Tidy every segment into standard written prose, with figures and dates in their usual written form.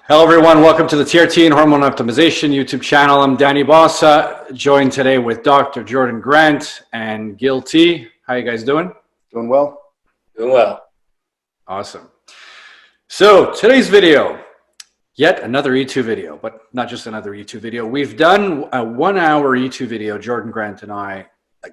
Hello everyone, welcome to the TRT and Hormone Optimization YouTube channel. I'm Danny Bossa, joined today with Dr. Jordan Grant and Gil T. How you guys doing? Doing well. Doing well. Awesome. So today's video, yet another E2 video, but not just another E2 video. We've done a 1 hour E2 video, Jordan Grant and I,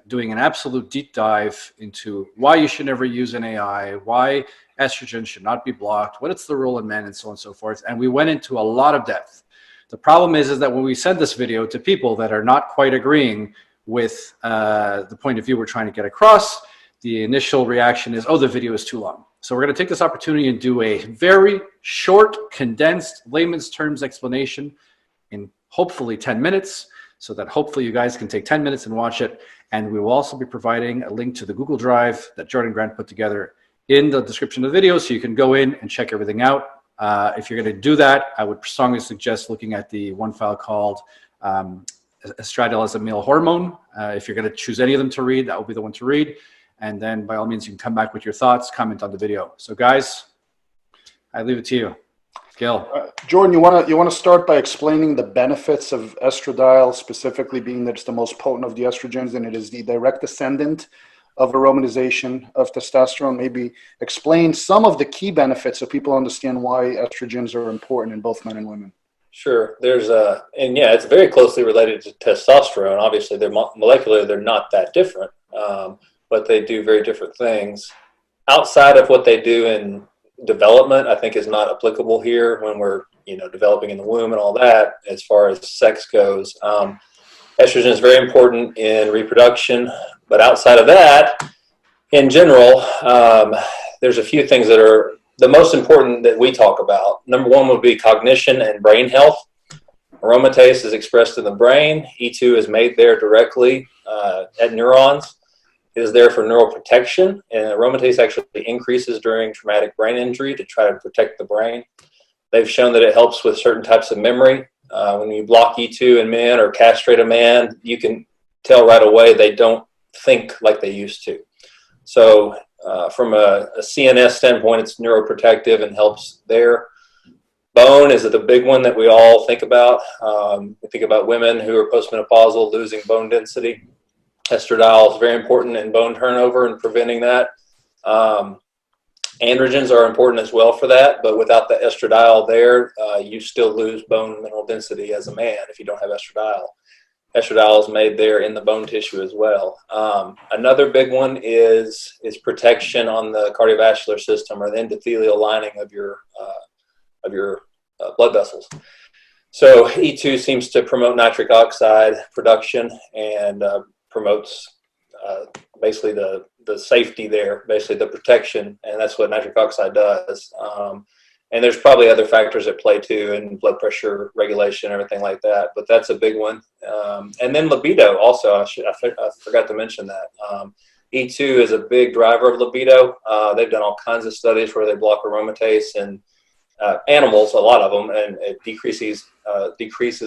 doing an absolute deep dive into why you should never use an AI, why estrogen should not be blocked, what is the role in men, and so on and so forth. And we went into a lot of depth. The problem is that when we send this video to people that are not quite agreeing with the point of view we're trying to get across, the initial reaction is, oh, the video is too long. So we're going to take this opportunity and do a very short, condensed, layman's terms explanation in hopefully 10 minutes, so that hopefully you guys can take 10 minutes and watch it. And we will also be providing a link to the Google Drive that Jordan Grant put together in the description of the video, so you can go in and check everything out. If you're going to do that, I would strongly suggest looking at the one file called Estradiol as a Male Hormone. If you're going to choose any of them to read, that will be the one to read. And then by all means, you can come back with your thoughts, comment on the video. So guys, I leave it to you. Gil. Jordan, you want to start by explaining the benefits of estradiol, specifically being that it's the most potent of the estrogens and it is the direct descendant of aromatization of testosterone. Maybe explain some of the key benefits so people understand why estrogens are important in both men and women. Sure. And yeah, it's very closely related to testosterone. Obviously, they're molecularly, they're not that different, but they do very different things. Outside of what they do in development, I think is not applicable here when we're, developing in the womb and all that, as far as sex goes. Estrogen is very important in reproduction, but outside of that, in general, there's a few things that are the most important that we talk about. Number one would be cognition and brain health. Aromatase is expressed in the brain. E2 is made there directly at neurons. It is there for neural protection, and aromatase actually increases during traumatic brain injury to try to protect the brain. They've shown that it helps with certain types of memory. When you block E2 in men or castrate a man, you can tell right away they don't think like they used to. So from a CNS standpoint, it's neuroprotective and helps there. Bone is the big one that we all think about. We think about women who are postmenopausal, losing bone density. Estradiol is very important in bone turnover and preventing that. Androgens are important as well for that, but without the estradiol there, you still lose bone mineral density as a man if you don't have estradiol. Estradiol is made there in the bone tissue as well. Another big one is protection on the cardiovascular system, or the endothelial lining of your blood vessels. So E2 seems to promote nitric oxide production and promotes basically the safety there, basically the protection, and that's what nitric oxide does. And there's probably other factors at play too, and blood pressure regulation, everything like that, but that's a big one. And then libido also, I forgot to mention that. E2 is a big driver of libido. They've done all kinds of studies where they block aromatase in animals, a lot of them, and it decreases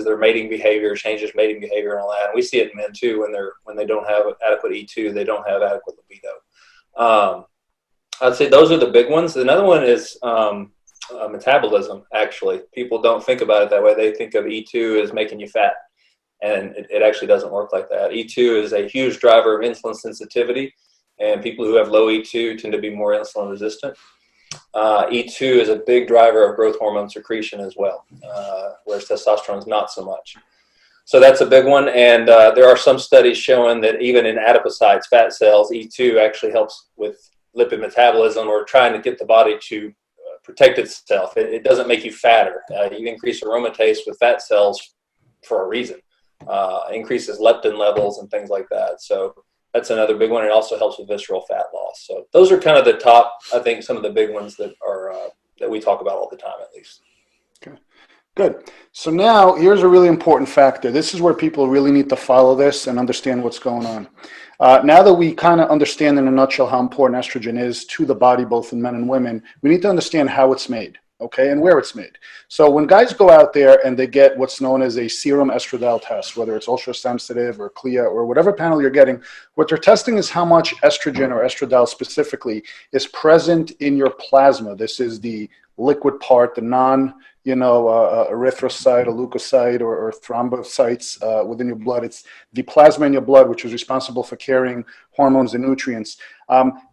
their mating behavior, changes mating behavior and all that. And we see it in men too when they don't have adequate E2, they don't have adequate libido. I'd say those are the big ones. Another one is metabolism, actually. People don't think about it that way. They think of E2 as making you fat, and it actually doesn't work like that. E2 is a huge driver of insulin sensitivity, and people who have low E2 tend to be more insulin resistant. E2 is a big driver of growth hormone secretion as well, whereas testosterone is not so much. So that's a big one, and there are some studies showing that even in adipocytes, fat cells, E2 actually helps with lipid metabolism, or trying to get the body to protect itself. It doesn't make you fatter. You increase aromatase with fat cells for a reason. Increases leptin levels and things like that. So that's another big one. It also helps with visceral fat loss. So those are kind of the top, I think, some of the big ones that are that we talk about all the time, at least. Okay, good. So now here's a really important factor. This is where people really need to follow this and understand what's going on. Now that we kind of understand in a nutshell how important estrogen is to the body, both in men and women, we need to understand how it's made. Okay, and where it's made. So when guys go out there and they get what's known as a serum estradiol test, whether it's ultra sensitive or CLIA or whatever panel you're getting, what they're testing is how much estrogen or estradiol specifically is present in your plasma. This is the liquid part, the non, erythrocyte or leukocyte or thrombocytes within your blood. It's the plasma in your blood, which is responsible for carrying hormones and nutrients.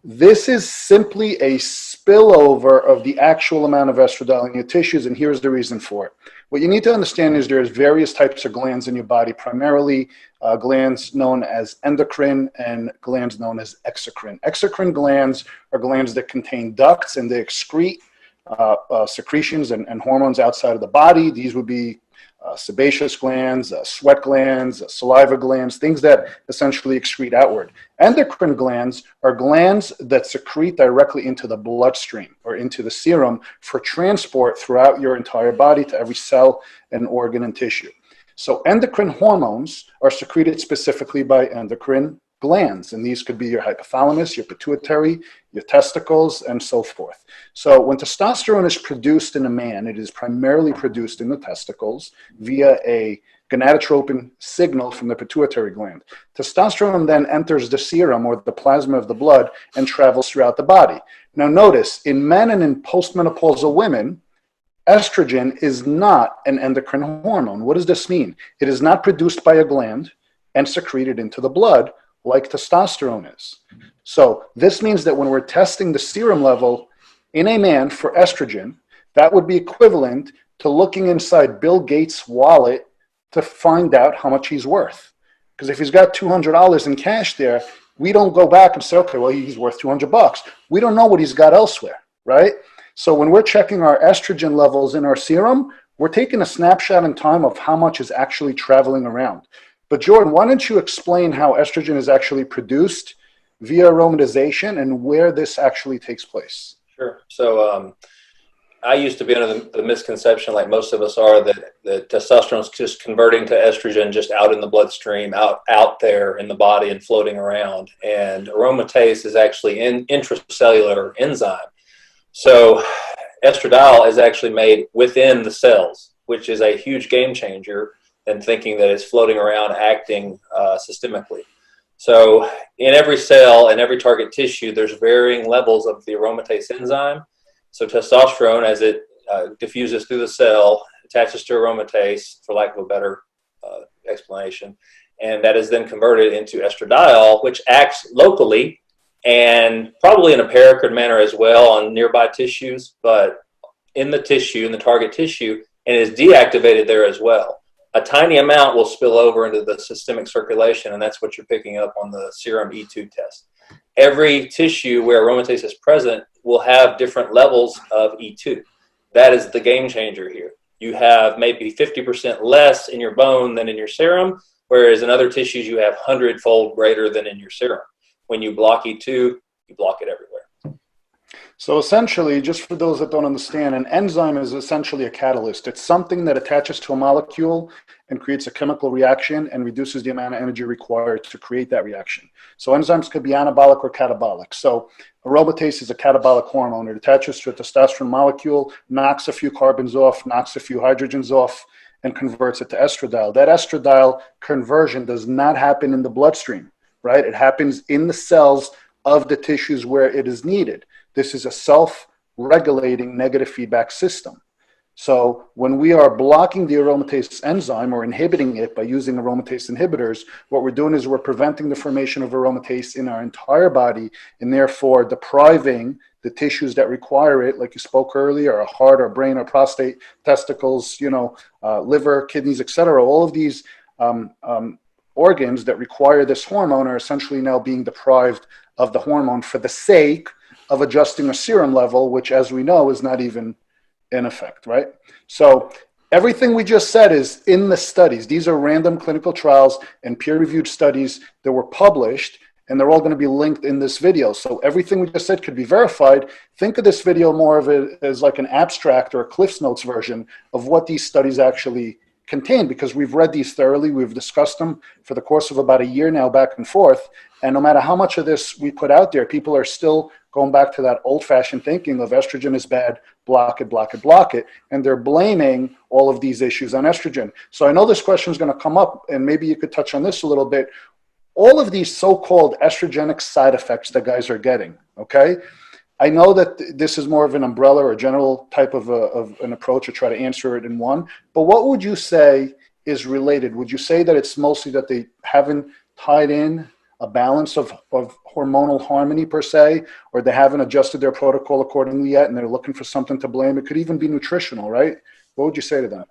This is simply a spillover of the actual amount of estradiol in your tissues, and here's the reason for it. What you need to understand is there's various types of glands in your body, primarily glands known as endocrine and glands known as exocrine. Exocrine glands are glands that contain ducts and they excrete secretions and hormones outside of the body. These would be sebaceous glands, sweat glands, saliva glands, things that essentially excrete outward. Endocrine glands are glands that secrete directly into the bloodstream or into the serum for transport throughout your entire body to every cell and organ and tissue. So endocrine hormones are secreted specifically by endocrine glands, and these could be your hypothalamus, your pituitary, your testicles, and so forth. So when testosterone is produced in a man, it is primarily produced in the testicles via a gonadotropin signal from the pituitary gland. Testosterone then enters the serum or the plasma of the blood and travels throughout the body. Now notice, in men and in postmenopausal women, estrogen is not an endocrine hormone. What does this mean? It is not produced by a gland and secreted into the blood like testosterone is. So this means that when we're testing the serum level in a man for estrogen, that would be equivalent to looking inside Bill Gates' wallet to find out how much he's worth. Because if he's got $200 in cash there, we don't go back and say, okay, well, he's worth $200. We don't know what he's got elsewhere, right? So when we're checking our estrogen levels in our serum, we're taking a snapshot in time of how much is actually traveling around. But Jordan, why don't you explain how estrogen is actually produced via aromatization and where this actually takes place? Sure. So I used to be under the misconception, like most of us are, that testosterone is just converting to estrogen just out in the bloodstream, out there in the body and floating around. And aromatase is actually an intracellular enzyme. So estradiol is actually made within the cells, which is a huge game changer than thinking that it's floating around acting systemically. So in every cell and every target tissue, there's varying levels of the aromatase enzyme. So testosterone, as it diffuses through the cell, attaches to aromatase, for lack of a better explanation, and that is then converted into estradiol, which acts locally and probably in a paracrine manner as well on nearby tissues, but in the tissue, in the target tissue, and is deactivated there as well. A tiny amount will spill over into the systemic circulation, and that's what you're picking up on the serum E2 test. Every tissue where aromatase is present will have different levels of E2. That is the game changer here. You have maybe 50% less in your bone than in your serum, whereas in other tissues you have 100-fold greater than in your serum. When you block E2, you block it everywhere. So essentially, just for those that don't understand, an enzyme is essentially a catalyst. It's something that attaches to a molecule and creates a chemical reaction and reduces the amount of energy required to create that reaction. So enzymes could be anabolic or catabolic. So aromatase is a catabolic hormone. It attaches to a testosterone molecule, knocks a few carbons off, knocks a few hydrogens off, and converts it to estradiol. That estradiol conversion does not happen in the bloodstream, right? It happens in the cells of the tissues where it is needed. This is a self-regulating negative feedback system. So when we are blocking the aromatase enzyme or inhibiting it by using aromatase inhibitors, what we're doing is we're preventing the formation of aromatase in our entire body and therefore depriving the tissues that require it, like you spoke earlier, our heart, our brain, our prostate, testicles, liver, kidneys, etc. All of these organs that require this hormone are essentially now being deprived of the hormone for the sake of adjusting a serum level, which, as we know, is not even in effect, right? So everything we just said is in the studies. These are random clinical trials and peer-reviewed studies that were published, and they're all going to be linked in this video. So everything we just said could be verified. Think of this video more of it as like an abstract or a Cliff's Notes version of what these studies actually contain, because we've read these thoroughly. We've discussed them for the course of about a year now, back and forth. And no matter how much of this we put out there, people are still going back to that old-fashioned thinking of estrogen is bad, block it, block it, block it. And they're blaming all of these issues on estrogen. So I know this question is going to come up, and maybe you could touch on this a little bit. All of these so-called estrogenic side effects that guys are getting, okay? I know that this is more of an umbrella or a general type of an approach to try to answer it in one, but what would you say is related? Would you say that it's mostly that they haven't tied in a balance of hormonal harmony per se, or they haven't adjusted their protocol accordingly yet and they're looking for something to blame? It could even be nutritional, right? What would you say to them?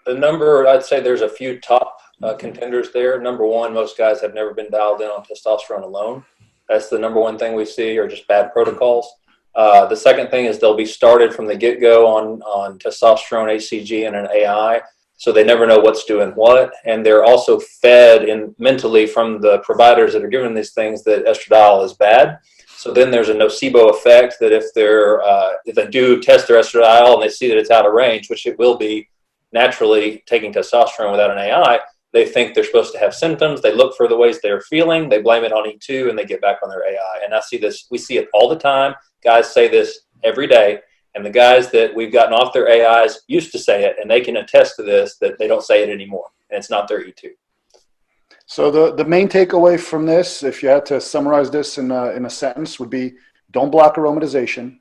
The number, I'd say there's a few top contenders there. Number one, most guys have never been dialed in on testosterone alone. That's the number one thing we see, or just bad protocols. The second thing is they'll be started from the get-go on testosterone, HCG, and an AI, so they never know what's doing what. And they're also fed mentally from the providers that are giving these things that estradiol is bad. So then there's a nocebo effect that if they do test their estradiol and they see that it's out of range, which it will be naturally taking testosterone without an AI, they think they're supposed to have symptoms. They look for the ways they're feeling. They blame it on E2 and they get back on their AI. And we see it all the time. Guys say this every day. And the guys that we've gotten off their AIs used to say it, and they can attest to this, that they don't say it anymore. And it's not their E2. So the main takeaway from this, if you had to summarize this in a sentence, would be: don't block aromatization.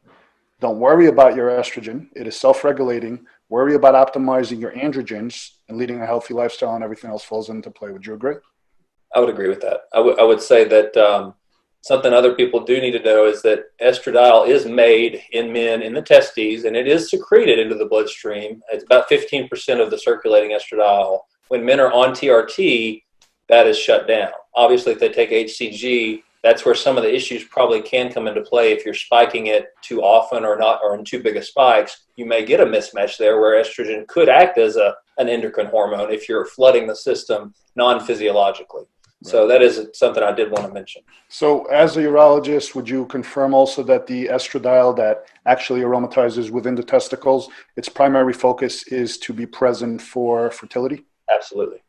Don't worry about your estrogen. It is self-regulating. Worry about optimizing your androgens and leading a healthy lifestyle, and everything else falls into play. Would you agree? I would agree with that. I would say that something other people do need to know is that estradiol is made in men in the testes, and it is secreted into the bloodstream. It's about 15% of the circulating estradiol. When men are on TRT, that is shut down. Obviously, if they take HCG, that's where some of the issues probably can come into play. If you're spiking it too often or in too big of spikes, you may get a mismatch there where estrogen could act as an endocrine hormone if you're flooding the system non-physiologically. Right. So that is something I did want to mention. So as a urologist, would you confirm also that the estradiol that actually aromatizes within the testicles, its primary focus is to be present for fertility? Absolutely.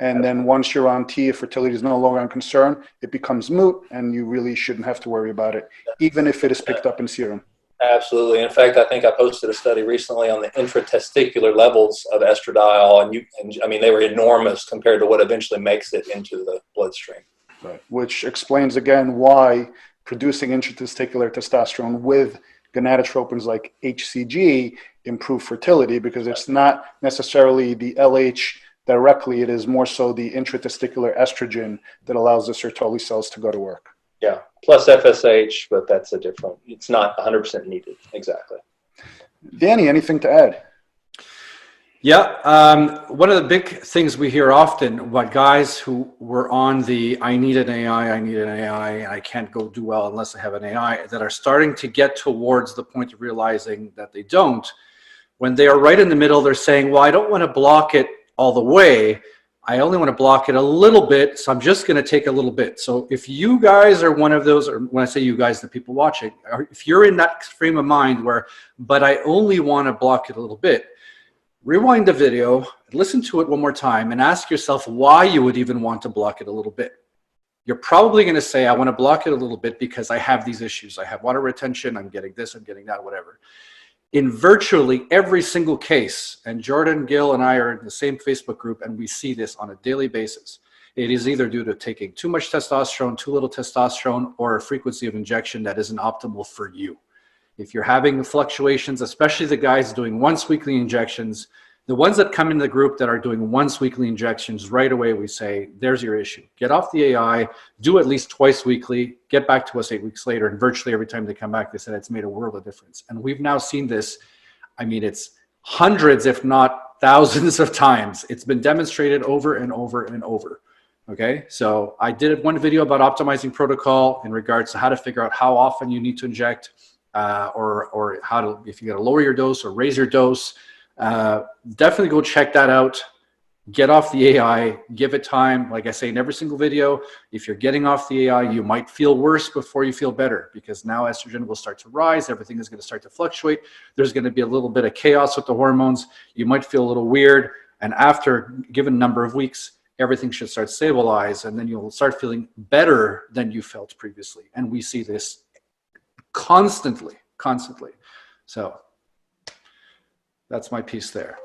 And then once you're on T, if fertility is no longer a concern, it becomes moot, and you really shouldn't have to worry about it, even if it is picked up in serum. Absolutely. In fact, I think I posted a study recently on the intratesticular levels of estradiol, and I mean, they were enormous compared to what eventually makes it into the bloodstream. Right. Which explains again why producing intratesticular testosterone with gonadotropins like HCG improve fertility, because it's not necessarily the LH directly, it is more so the intratesticular estrogen that allows the Sertoli cells to go to work. Yeah, plus FSH, but it's not 100% needed. Exactly. Danny, anything to add? Yeah, one of the big things we hear often, what guys who were on the I need an AI, I can't go do well unless I have an AI, that are starting to get towards the point of realizing that they don't. When they are right in the middle, they're saying, well, I don't want to block it all the way. I only want to block it a little bit, so I'm just going to take a little bit. So if you guys are one of those, or when I say you guys, the people watching, if you're in that frame of mind where, but I only want to block it a little bit, rewind the video, listen to it one more time, and ask yourself why you would even want to block it a little bit. You're probably going to say, I want to block it a little bit because I have these issues. I have water retention, I'm getting this, I'm getting that, whatever. In virtually every single case, and Jordan, Gil, and I are in the same Facebook group, and we see this on a daily basis, it is either due to taking too much testosterone, too little testosterone, or a frequency of injection that isn't optimal for you. If you're having fluctuations, especially the guys doing once weekly injections, the ones that come in the group that are doing once weekly injections, right away we say, there's your issue. Get off the AI, do at least twice weekly, get back to us 8 weeks later, and virtually every time they come back, they said it's made a world of difference. And we've now seen this, I mean, it's hundreds, if not thousands of times. It's been demonstrated over and over and over. Okay, so I did one video about optimizing protocol in regards to how to figure out how often you need to inject, or how to, if you got to lower your dose or raise your dose. Definitely go check that out. Get off the AI, give it time. Like I say in every single video, if you're getting off the AI, you might feel worse before you feel better, because now estrogen will start to rise. Everything is going to start to fluctuate. There's going to be a little bit of chaos with the hormones. You might feel a little weird. And after a given number of weeks, everything should start to stabilize, and then you'll start feeling better than you felt previously. And we see this constantly. So that's my piece there.